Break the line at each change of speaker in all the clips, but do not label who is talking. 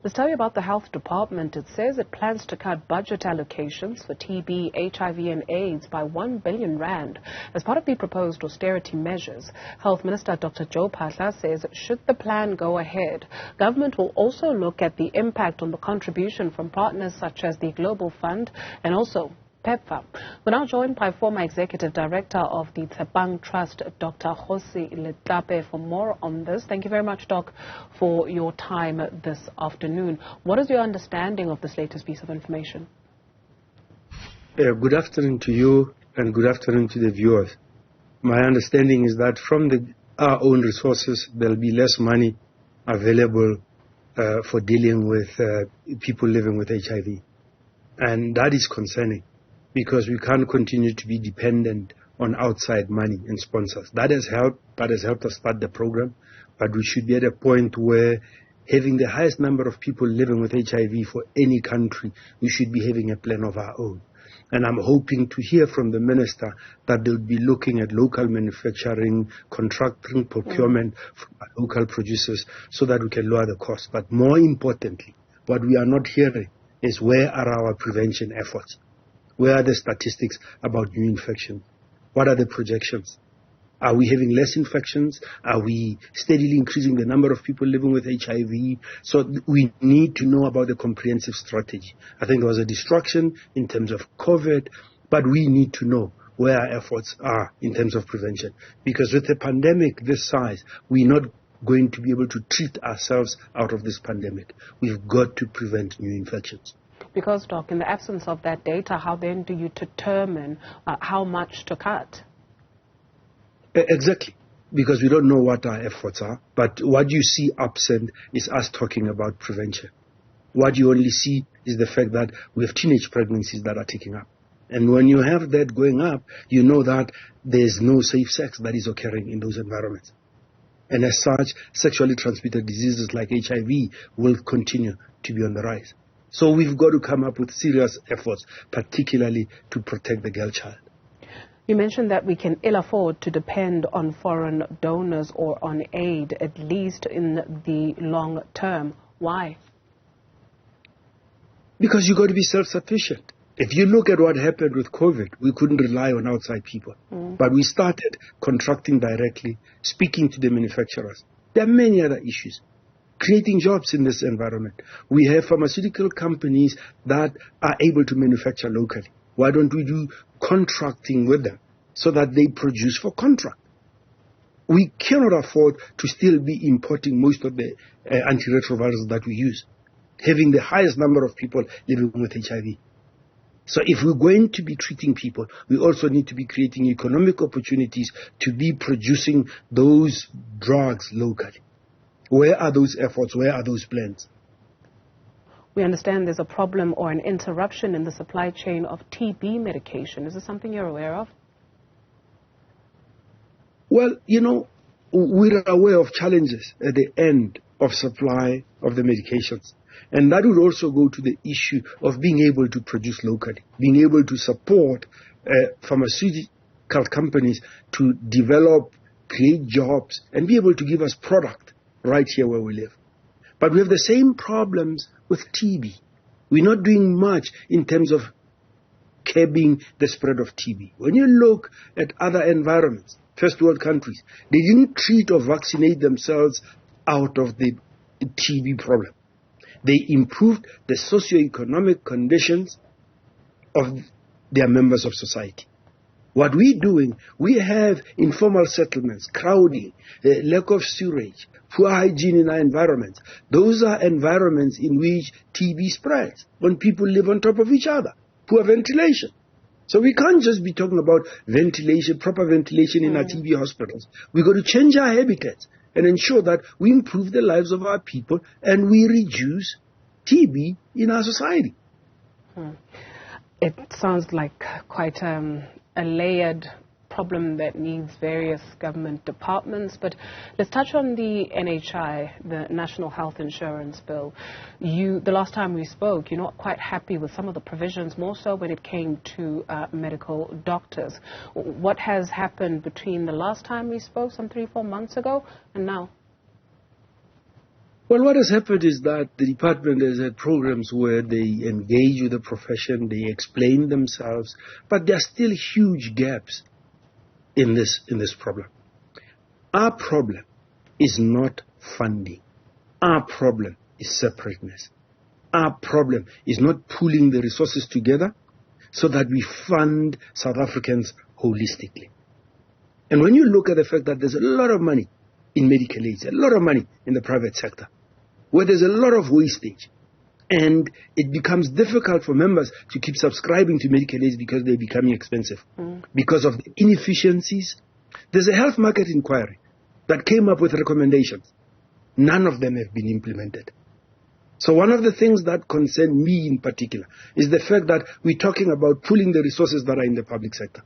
Let's tell you about the health department. It says it plans to cut budget allocations for TB, HIV and AIDS by 1 billion rand as part of the proposed austerity measures. Health Minister Dr Joe Phaahla says should the plan go ahead, government will also look at the impact on the contribution from partners such as the Global Fund and also PEPFAR. We're now joined by former Executive Director of the Tshepang Trust, Dr Kgosi Letlape, for more on this. Thank you very much, Doc, for your time this afternoon. What is your understanding of this latest piece of information?
Good afternoon to you and good afternoon to the viewers. My understanding is that from our own resources, there will be less money available for dealing with people living with HIV. And that is concerning, because we can't continue to be dependent on outside money and sponsors. That has helped us start the program, but we should be at a point where having the highest number of people living with HIV for any country, we should be having a plan of our own. And I'm hoping to hear from the minister that they'll be looking at local manufacturing, contracting, procurement from local producers so that we can lower the cost. But more importantly, what we are not hearing is where are our prevention efforts? Where are the statistics about new infections? What are the projections? Are we having less infections? Are we steadily increasing the number of people living with HIV? So we need to know about the comprehensive strategy. I think there was a distraction in terms of COVID, but we need to know where our efforts are in terms of prevention. Because with a pandemic this size, we're not going to be able to treat ourselves out of this pandemic. We've got to prevent new infections.
Because, Doc, in the absence of that data, how then do you determine how much to cut?
Exactly, because we don't know what our efforts are. But what you see absent is us talking about prevention. What you only see is the fact that we have teenage pregnancies that are taking up. And when you have that going up, you know that there's no safe sex that is occurring in those environments. And as such, sexually transmitted diseases like HIV will continue to be on the rise. So we've got to come up with serious efforts, particularly to protect the girl child.
You mentioned that we can ill afford to depend on foreign donors or on aid, at least in the long term. Why?
Because you've got to be self-sufficient. If you look at what happened with COVID, we couldn't rely on outside people. But we started contracting directly, speaking to the manufacturers. There are many other issues. Creating jobs in this environment. We have pharmaceutical companies that are able to manufacture locally. Why don't we do contracting with them so that they produce for contract? We cannot afford to still be importing most of the antiretrovirals that we use, having the highest number of people living with HIV. So if we're going to be treating people, we also need to be creating economic opportunities to be producing those drugs locally. Where are those efforts? Where are those plans?
We understand there's a problem or an interruption in the supply chain of TB medication. Is this something you're aware of?
Well, you know, we're aware of challenges at the end of supply of the medications. And that would also go to the issue of being able to produce locally, being able to support pharmaceutical companies to develop, create jobs, and be able to give us product right here where we live. But we have the same problems with TB. We're not doing much in terms of curbing the spread of TB. When you look at other environments, first world countries, they didn't treat or vaccinate themselves out of the TB problem. They improved the socioeconomic conditions of their members of society. What we're doing, we have informal settlements, crowding, lack of sewage, poor hygiene in our environments. Those are environments in which TB spreads when people live on top of each other. Poor ventilation. So we can't just be talking about ventilation, proper ventilation in our TB hospitals. We've got to change our habitats and ensure that we improve the lives of our people and we reduce TB in our society.
It sounds like quite a layered problem that needs various government departments. But let's touch on the NHI, the National Health Insurance Bill. The last time we spoke, you're not quite happy with some of the provisions, more so when it came to medical doctors. What has happened between the last time we spoke, some 3-4 months ago, and now?
Well, what has happened is that the department has had programs where they engage with the profession, they explain themselves, but there are still huge gaps in this problem. Our problem is not funding. Our problem is separateness. Our problem is not pooling the resources together so that we fund South Africans holistically. And when you look at the fact that there's a lot of money in medical aids, a lot of money in the private sector, where there's a lot of wastage, and it becomes difficult for members to keep subscribing to medical aids because they're becoming expensive, because of the inefficiencies. There's a health market inquiry that came up with recommendations. None of them have been implemented. So one of the things that concern me in particular is the fact that we're talking about pooling the resources that are in the public sector.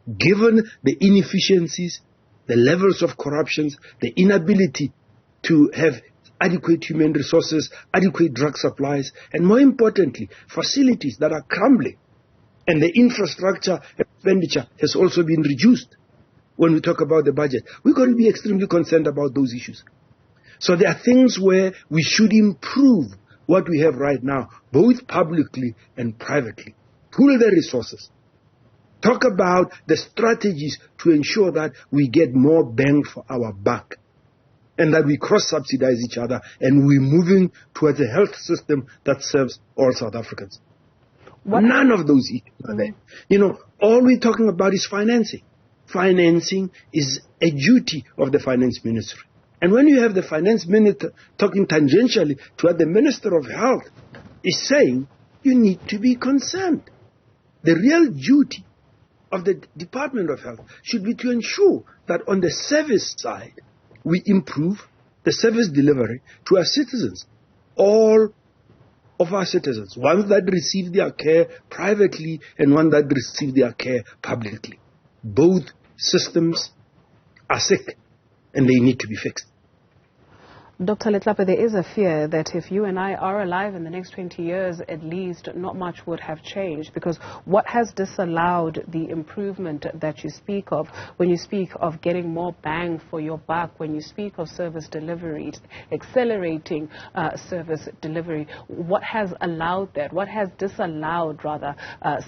Given the inefficiencies, the levels of corruptions, the inability to have adequate human resources, adequate drug supplies, and more importantly, facilities that are crumbling, and the infrastructure expenditure has also been reduced. When we talk about the budget, we're going to be extremely concerned about those issues. So there are things where we should improve what we have right now, both publicly and privately. Pool the resources. Talk about the strategies to ensure that we get more bang for our buck and that we cross-subsidize each other and we're moving towards a health system that serves all South Africans. None of those issues are there. You know, all we're talking about is financing. Financing is a duty of the finance ministry. And when you have the finance minister talking tangentially to what the Minister of Health is saying, you need to be concerned. The real duty of the Department of Health should be to ensure that on the service side, we improve the service delivery to our citizens. All of our citizens, ones that receive their care privately and ones that receive their care publicly. Both systems are sick and they need to be fixed.
Dr. Letlape, there is a fear that if you and I are alive in the next 20 years, at least not much would have changed, because what has disallowed the improvement that you speak of, when you speak of getting more bang for your buck, when you speak of service delivery, accelerating service delivery, what has allowed that? What has disallowed, rather,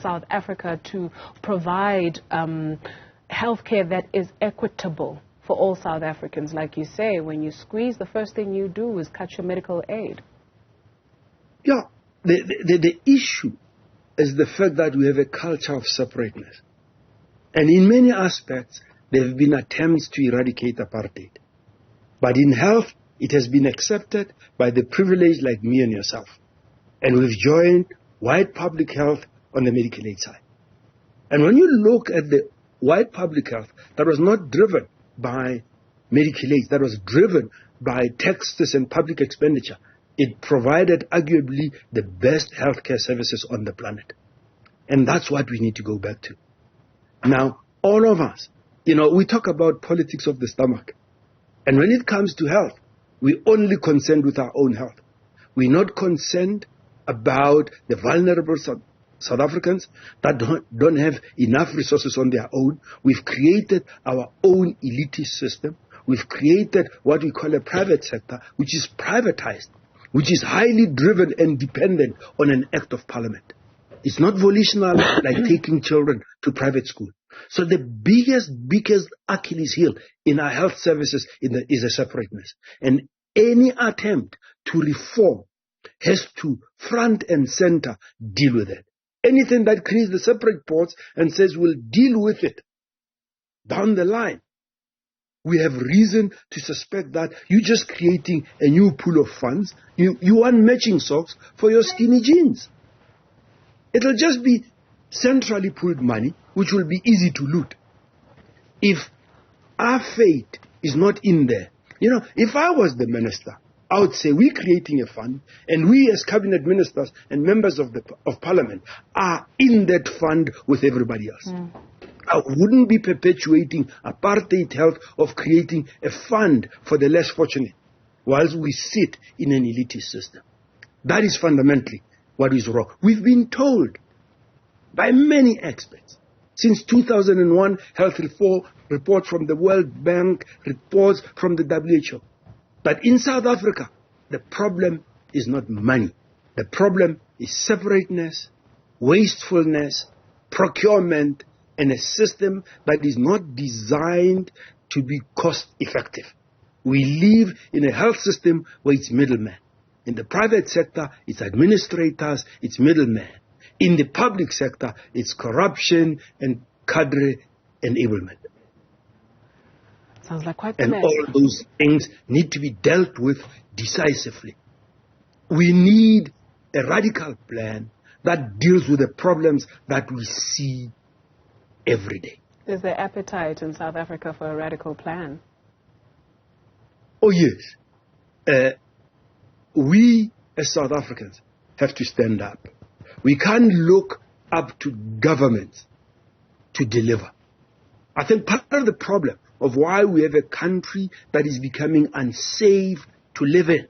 South Africa to provide healthcare that is equitable for all South Africans? Like you say, when you squeeze, the first thing you do is cut your medical aid.
Yeah, the issue is the fact that we have a culture of separateness. And in many aspects, there have been attempts to eradicate apartheid. But in health, it has been accepted by the privileged like me and yourself. And we've joined white public health on the medical aid side. And when you look at the white public health that was not driven by medical aid, that was driven by taxes and public expenditure, it provided arguably the best healthcare services on the planet. And that's what we need to go back to. Now, all of us, we talk about politics of the stomach. And when it comes to health, we're only concerned with our own health. We're not concerned about the vulnerable South Africans that don't have enough resources on their own. We've created our own elitist system. We've created what we call a private sector, which is privatized, which is highly driven and dependent on an act of parliament. It's not volitional like taking children to private school. So the biggest Achilles heel in our health services is a separateness. And any attempt to reform has to front and center deal with it. Anything that creates the separate ports and says we'll deal with it down the line, we have reason to suspect that you're just creating a new pool of funds. You want matching socks for your skinny jeans. It'll just be centrally pooled money, which will be easy to loot. If our fate is not in there, if I was the minister, I would say we're creating a fund, and we as cabinet ministers and members of parliament are in that fund with everybody else. I wouldn't be perpetuating apartheid health of creating a fund for the less fortunate whilst we sit in an elitist system. That is fundamentally what is wrong. We've been told by many experts since 2001 health reform report from the World Bank, reports from the WHO, that in South Africa, the problem is not money. The problem is separateness, wastefulness, procurement, and a system that is not designed to be cost effective. We live in a health system where it's middlemen. In the private sector, it's administrators, it's middlemen. In the public sector, it's corruption and cadre enablement.
Sounds like quite the
And
mess.
all those things need to be dealt with decisively. We need a radical plan that deals with the problems that we see every day.
Is there appetite in South Africa for a radical plan?
Oh, yes. We as South Africans have to stand up. We can't look up to governments to deliver. I think part of the problem of why we have a country that is becoming unsafe to live in,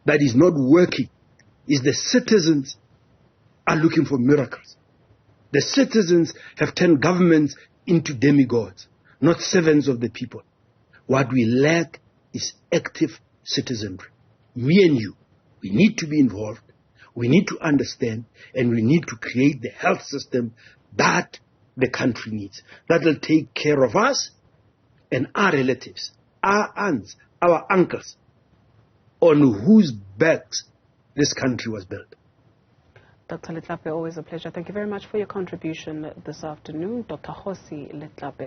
that is not working, is the citizens are looking for miracles. The citizens have turned governments into demigods, not servants of the people. What we lack is active citizenry. Me and you, we need to be involved, we need to understand, and we need to create the health system that the country needs, that will take care of us and our relatives, our aunts, our uncles, on whose backs this country was built.
Dr. Letlape, always a pleasure. Thank you very much for your contribution this afternoon. Dr. Kgosi Letlape.